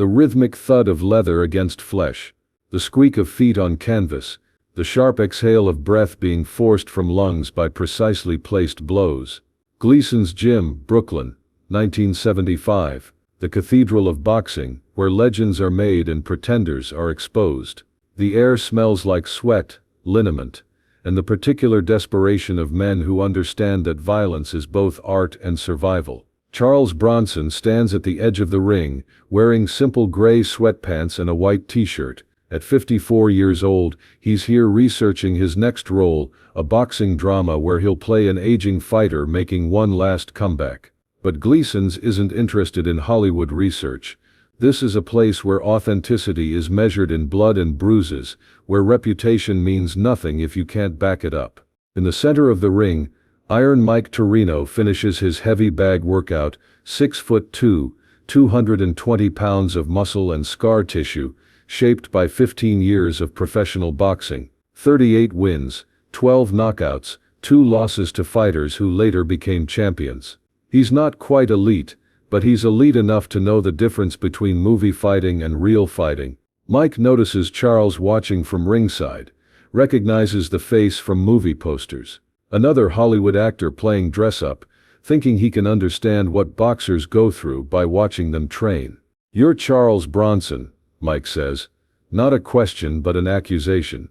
The rhythmic thud of leather against flesh, the squeak of feet on canvas, the sharp exhale of breath being forced from lungs by precisely placed blows. Gleason's Gym, Brooklyn, 1975, the cathedral of boxing, where legends are made and pretenders are exposed. The air smells like sweat, liniment, and the particular desperation of men who understand that violence is both art and survival. Charles Bronson stands at the edge of the ring, wearing simple gray sweatpants and a white t-shirt. At 54 years old, he's here researching his next role, a boxing drama where he'll play an aging fighter making one last comeback. But Gleason's isn't interested in Hollywood research. This is a place where authenticity is measured in blood and bruises, where reputation means nothing if you can't back it up. In the center of the ring, Iron Mike Torino finishes his heavy bag workout, 6'2", 220 pounds of muscle and scar tissue, shaped by 15 years of professional boxing, 38 wins, 12 knockouts, 2 losses to fighters who later became champions. He's not quite elite, but he's elite enough to know the difference between movie fighting and real fighting. Mike notices Charles watching from ringside, recognizes the face from movie posters. Another Hollywood actor playing dress-up, thinking he can understand what boxers go through by watching them train. "You're Charles Bronson," Mike says. Not a question but an accusation.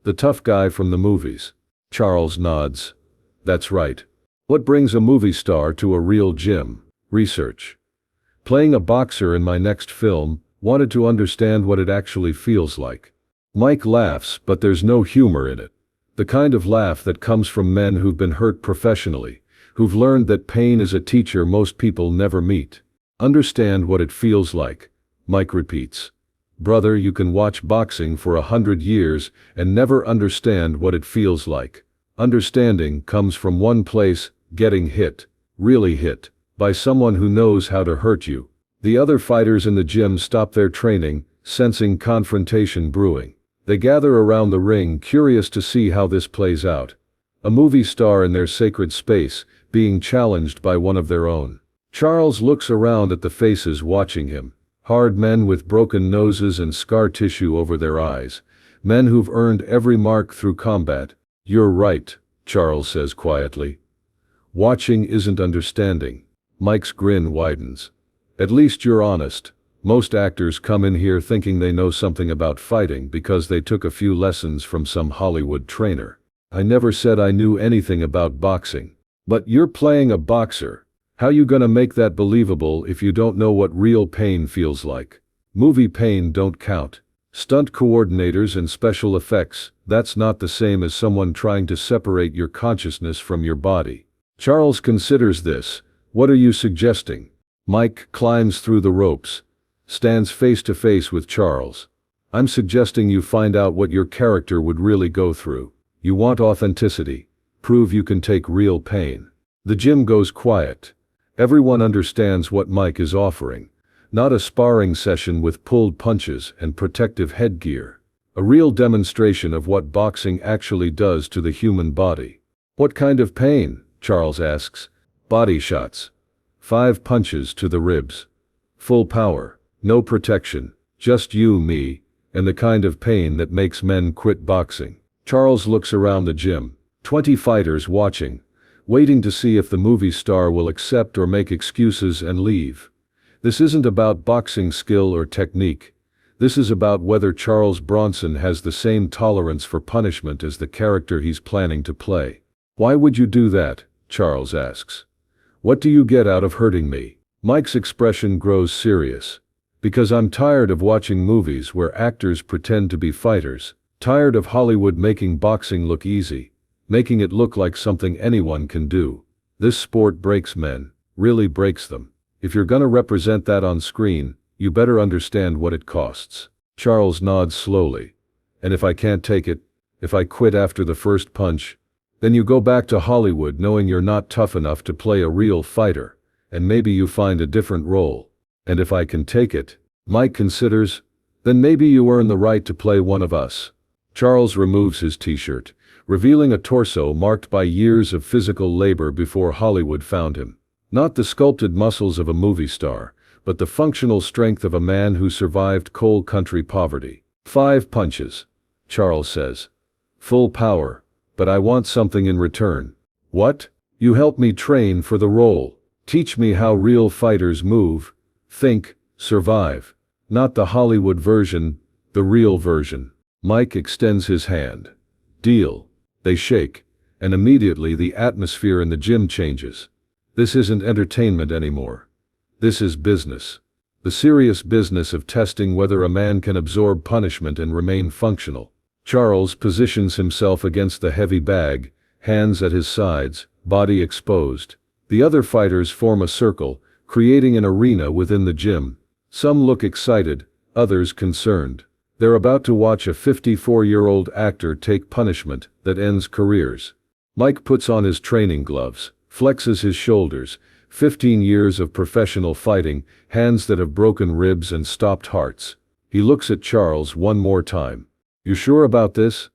"The tough guy from the movies." Charles nods. "That's right. What brings a movie star to a real gym? Research. Playing a boxer in my next film, wanted to understand what it actually feels like." Mike laughs, but there's no humor in it. The kind of laugh that comes from men who've been hurt professionally, who've learned that pain is a teacher most people never meet. "Understand what it feels like," Mike repeats. "Brother, you can watch boxing for 100 years and never understand what it feels like. Understanding comes from one place, getting hit, really hit, by someone who knows how to hurt you." The other fighters in the gym stop their training, sensing confrontation brewing. They gather around the ring, curious to see how this plays out. A movie star in their sacred space, being challenged by one of their own. Charles looks around at the faces watching him. Hard men with broken noses and scar tissue over their eyes. Men who've earned every mark through combat. "You're right," Charles says quietly. "Watching isn't understanding." Mike's grin widens. "At least you're honest. Most actors come in here thinking they know something about fighting because they took a few lessons from some Hollywood trainer. I never said I knew anything about boxing. But you're playing a boxer. How you gonna make that believable if you don't know what real pain feels like? Movie pain don't count. Stunt coordinators and special effects, that's not the same as someone trying to separate your consciousness from your body." Charles considers this. "What are you suggesting?" Mike climbs through the ropes, stands face to face with Charles. "I'm suggesting you find out what your character would really go through. You want authenticity. Prove you can take real pain." The gym goes quiet. Everyone understands what Mike is offering. Not a sparring session with pulled punches and protective headgear. A real demonstration of what boxing actually does to the human body. "What kind of pain?" Charles asks. "Body shots. 5 punches to the ribs. Full power. No protection. Just you, me, and the kind of pain that makes men quit boxing." Charles looks around the gym. 20 fighters watching, waiting to see if the movie star will accept or make excuses and leave. This isn't about boxing skill or technique. This is about whether Charles Bronson has the same tolerance for punishment as the character he's planning to play. "Why would you do that?" Charles asks. "What do you get out of hurting me?" Mike's expression grows serious. "Because I'm tired of watching movies where actors pretend to be fighters. Tired of Hollywood making boxing look easy. Making it look like something anyone can do. This sport breaks men, really breaks them. If you're gonna represent that on screen, you better understand what it costs." Charles nods slowly. "And if I can't take it, if I quit after the first punch, then you go back to Hollywood knowing you're not tough enough to play a real fighter, and maybe you find a different role. And if I can take it," Mike considers, "then maybe you earn the right to play one of us." Charles removes his t-shirt, revealing a torso marked by years of physical labor before Hollywood found him. Not the sculpted muscles of a movie star, but the functional strength of a man who survived coal country poverty. 5 punches, Charles says. Full power, but I want something in return. What? You help me train for the role. Teach me how real fighters move, think, survive. Not the Hollywood version, the real version. Mike extends his hand. Deal. They shake, and immediately the atmosphere in the gym changes. This isn't entertainment anymore. This is business. The serious business of testing whether a man can absorb punishment and remain functional. Charles positions himself against the heavy bag, hands at his sides, body exposed. The other fighters form a circle, creating an arena within the gym. Some look excited, others concerned. They're about to watch a 54-year-old actor take punishment that ends careers. Mike puts on his training gloves, flexes his shoulders. 15 years of professional fighting, hands that have broken ribs and stopped hearts. He looks at Charles one more time. You sure about this?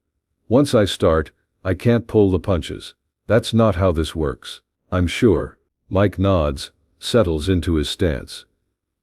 Once I start, I can't pull the punches. That's not how this works. I'm sure. Mike nods, settles into his stance.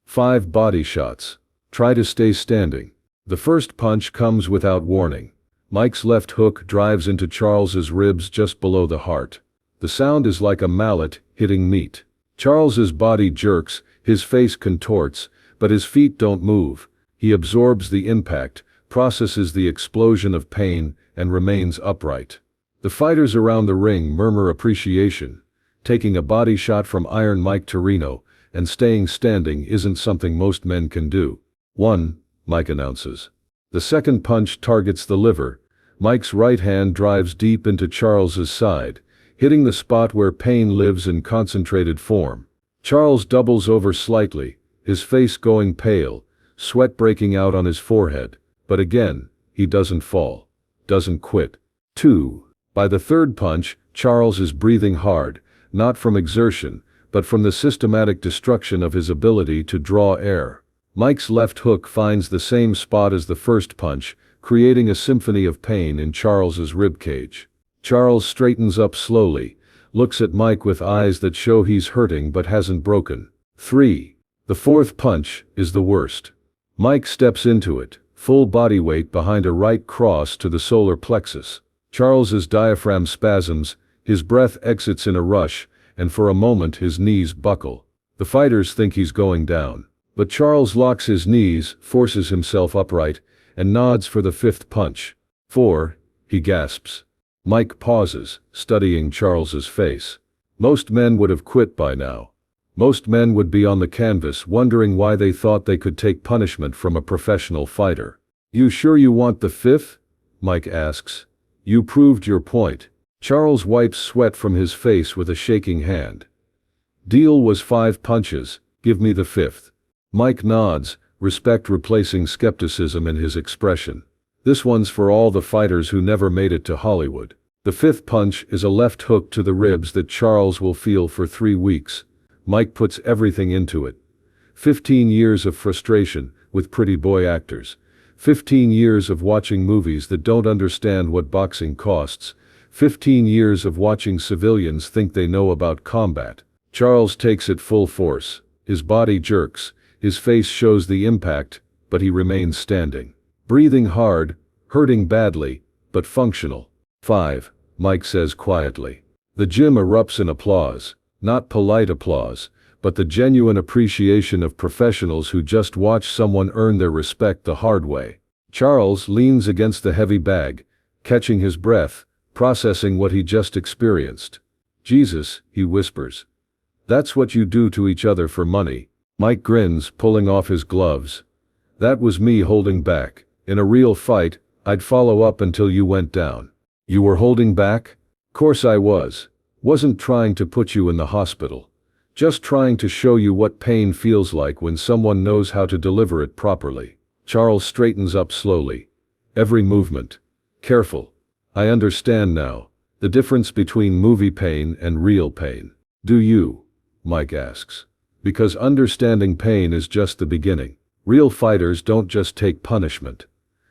5 body shots. Try to stay standing. The first punch comes without warning. Mike's left hook drives into Charles's ribs just below the heart. The sound is like a mallet hitting meat. Charles's body jerks, his face contorts, but his feet don't move. He absorbs the impact, processes the explosion of pain, and remains upright. The fighters around the ring murmur appreciation. Taking a body shot from Iron Mike Torino and staying standing isn't something most men can do. 1, Mike announces. The second punch targets the liver. Mike's right hand drives deep into Charles's side, hitting the spot where pain lives in concentrated form. Charles doubles over slightly, his face going pale, sweat breaking out on his forehead. But again, he doesn't fall, doesn't quit. 2. By the third punch, Charles is breathing hard, not from exertion, but from the systematic destruction of his ability to draw air. Mike's left hook finds the same spot as the first punch, creating a symphony of pain in Charles's ribcage. Charles straightens up slowly, looks at Mike with eyes that show he's hurting but hasn't broken. 3. The fourth punch is the worst. Mike steps into it, full body weight behind a right cross to the solar plexus. Charles's diaphragm spasms, his breath exits in a rush, and for a moment his knees buckle. The fighters think he's going down. But Charles locks his knees, forces himself upright, and nods for the fifth punch. 4, he gasps. Mike pauses, studying Charles's face. Most men would have quit by now. Most men would be on the canvas wondering why they thought they could take punishment from a professional fighter. You sure you want the fifth? Mike asks. You proved your point. Charles wipes sweat from his face with a shaking hand. Deal was 5 punches, give me the fifth. Mike nods, respect replacing skepticism in his expression. This one's for all the fighters who never made it to Hollywood. The fifth punch is a left hook to the ribs that Charles will feel for 3 weeks. Mike puts everything into it. 15 years of frustration with pretty boy actors. 15 years of watching movies that don't understand what boxing costs. 15 years of watching civilians think they know about combat. Charles takes it full force. His body jerks. His face shows the impact, but he remains standing. Breathing hard, hurting badly, but functional. 5, Mike says quietly. The gym erupts in applause, not polite applause, but the genuine appreciation of professionals who just watch someone earn their respect the hard way. Charles leans against the heavy bag, catching his breath, processing what he just experienced. Jesus, he whispers. That's what you do to each other for money. Mike grins, pulling off his gloves. That was me holding back. In a real fight, I'd follow up until you went down. You were holding back? Course I was. Wasn't trying to put you in the hospital. Just trying to show you what pain feels like when someone knows how to deliver it properly. Charles straightens up slowly. Every movement. Careful. I understand now. The difference between movie pain and real pain. Do you? Mike asks. Because understanding pain is just the beginning. Real fighters don't just take punishment.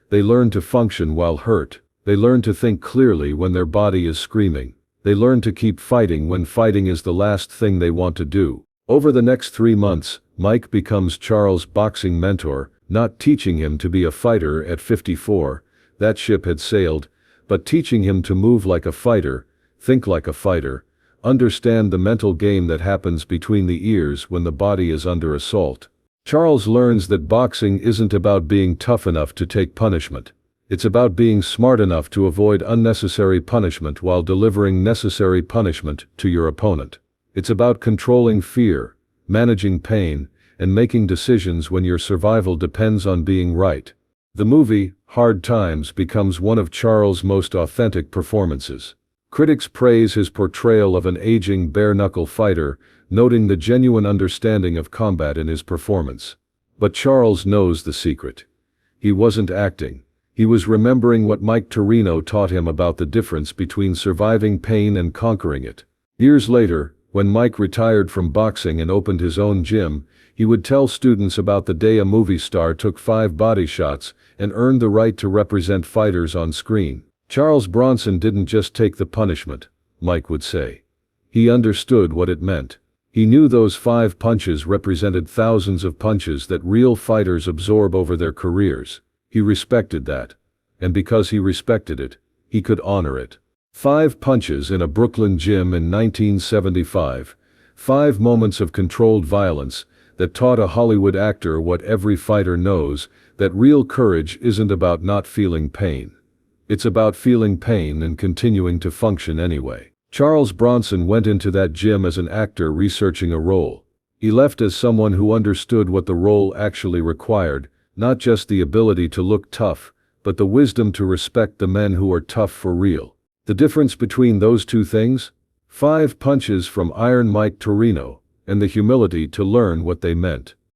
They learn to function while hurt. They learn to think clearly when their body is screaming. They learn to keep fighting when fighting is the last thing they want to do. Over the next 3 months, Mike becomes Charles' boxing mentor, not teaching him to be a fighter at 54, that ship had sailed, but teaching him to move like a fighter, think like a fighter, understand the mental game that happens between the ears when the body is under assault. Charles learns that boxing isn't about being tough enough to take punishment. It's about being smart enough to avoid unnecessary punishment while delivering necessary punishment to your opponent. It's about controlling fear, managing pain, and making decisions when your survival depends on being right. The movie, Hard Times, becomes one of Charles' most authentic performances. Critics praise his portrayal of an aging bare-knuckle fighter, noting the genuine understanding of combat in his performance. But Charles knows the secret. He wasn't acting. He was remembering what Mike Torino taught him about the difference between surviving pain and conquering it. Years later, when Mike retired from boxing and opened his own gym, he would tell students about the day a movie star took 5 body shots and earned the right to represent fighters on screen. Charles Bronson didn't just take the punishment, Mike would say. He understood what it meant. He knew those 5 punches represented thousands of punches that real fighters absorb over their careers. He respected that. And because he respected it, he could honor it. 5 punches in a Brooklyn gym in 1975. 5 moments of controlled violence that taught a Hollywood actor what every fighter knows, that real courage isn't about not feeling pain. It's about feeling pain and continuing to function anyway. Charles Bronson went into that gym as an actor researching a role. He left as someone who understood what the role actually required, not just the ability to look tough, but the wisdom to respect the men who are tough for real. The difference between those two things? 5 punches from Iron Mike Torino, and the humility to learn what they meant.